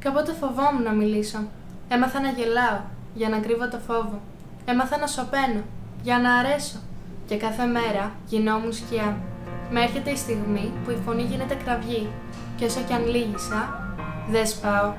Κάποτε φοβόμουν να μιλήσω. Έμαθα να γελάω, για να κρύβω το φόβο. Έμαθα να σωπαίνω, για να αρέσω. Και κάθε μέρα γινόμουν σκιά. Μα έρχεται η στιγμή που η φωνή γίνεται κραυγή. Και όσο κι αν λύγησα, δεν σπάω.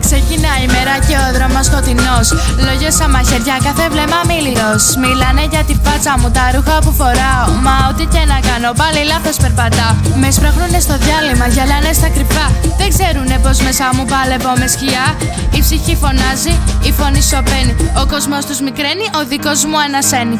Ξεκινάει η μέρα και ο δρόμος σκοτεινός. Λόγια σαν μαχαιριά, κάθε βλέμμα μήλιος. Μιλάνε για τη φάτσα μου, τα ρούχα που φοράω. Μα ό,τι και να κάνω, πάλι λάθος περπατάω. Με σπρώχνουνε στο διάλειμμα, γελάνε στα κρυφά. Δεν ξέρουνε πως μέσα μου παλεύω με σκιά. Η ψυχή φωνάζει, η φωνή σωπαίνει. Ο κόσμος τους μικραίνει, ο δικός μου ανασένει.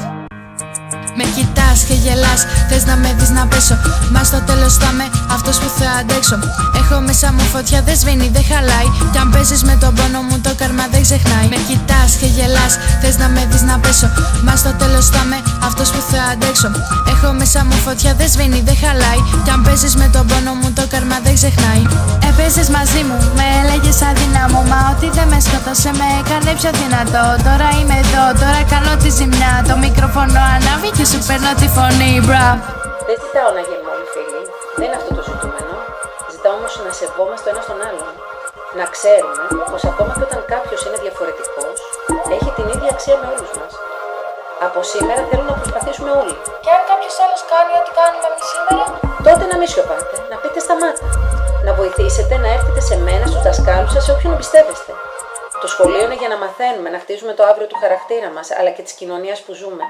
Με κοιτάς και γελάς, θες να με δεις να πέσω. Μα στο τέλος θα είμαι αυτός που θα αντέξω. Έχω μέσα μου φωτιά, δεν σβήνει, δεν χαλάει. Κι αν παίζεις με τον πόνο μου, το καρμά δεν ξεχνάει. Με κοιτάς και γελάς, θες να με δεις να πέσω. Μα στο τέλος θα είμαι αυτός που θα αντέξω. Έχω μέσα μου φωτιά, δεν σβήνει, δεν χαλάει. Κι αν παίζεις με τον πόνο μου, το καρμά δεν ξεχνάει. Έπαιζες μαζί μου, με έλεγες αδύναμο. Μα ότι δεν με σκότωσε, με έκανε πιο δυνατό. Τώρα είμαι εδώ, τώρα κάνω τη ζημιά. Το μικρόφωνο ανάβει και σου παίρνω τη φωνή, μπρα. Δεν ζητάω να γίνουμε όλοι φίλοι, δεν είναι αυτό το ζητούμενο. Ζητάω όμως να σεβόμαστε ο ένας τον άλλον. Να ξέρουμε πως ακόμα και όταν κάποιος είναι διαφορετικός, έχει την ίδια αξία με όλους μας. Από σήμερα θέλω να προσπαθήσουμε όλοι. Και αν κάποιος άλλος κάνει ό,τι κάνουμε εμείς σήμερα, τότε να μην σιωπάτε, να πείτε σταμάτα. Να βοηθήσετε να έρθετε σε μένα, στους δασκάλους σας, σε όποιον εμπιστεύεστε. Το σχολείο είναι για να μαθαίνουμε, να χτίζουμε το αύριο του χαρακτήρα μας, αλλά και της κοινωνίας που ζούμε.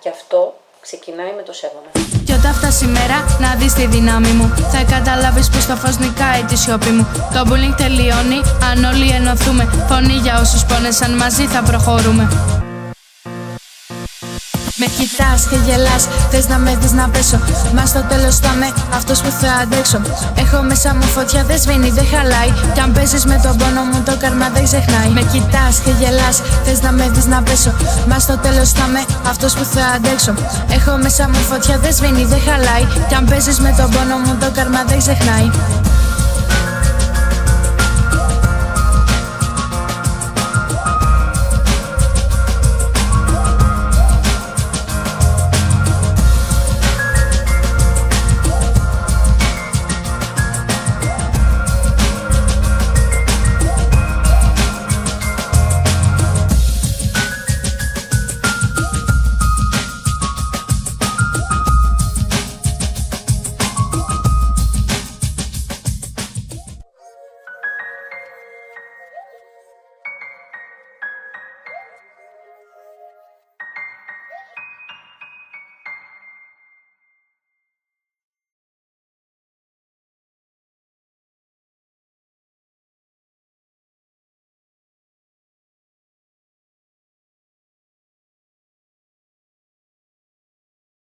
Και αυτό ξεκινάει με το σέβομαι. Κι όταν φτάσει η μέρα να δεις τη δύναμη μου, θα καταλάβεις πως το φως νικάει τη σιωπή μου. Το bullying τελειώνει αν όλοι ενωθούμε. Φωνή για όσους πόνεσαν, μαζί θα προχωρούμε. Με κοιτάς και γελάς, θες να με δεις να πέσω. Μα στο τέλος θα είμαι αυτός που θα αντέξω. Έχω μέσα μου φωτιά, δεν σβήνει, δεν χαλάει. Κι αν παίζεις με τον πόνο μου, το καρμά δεν ξεχνάει. Με κοιτάς και γελάς, θες να με δεις να πέσω. Μα στο τέλος θα είμαι αυτός που θα αντέξω. Έχω μέσα μου φωτιά, δεν σβήνει, δεν χαλάει. Κι αν παίζεις με τον πόνο μου, το καρμά δεν ξεχνάει.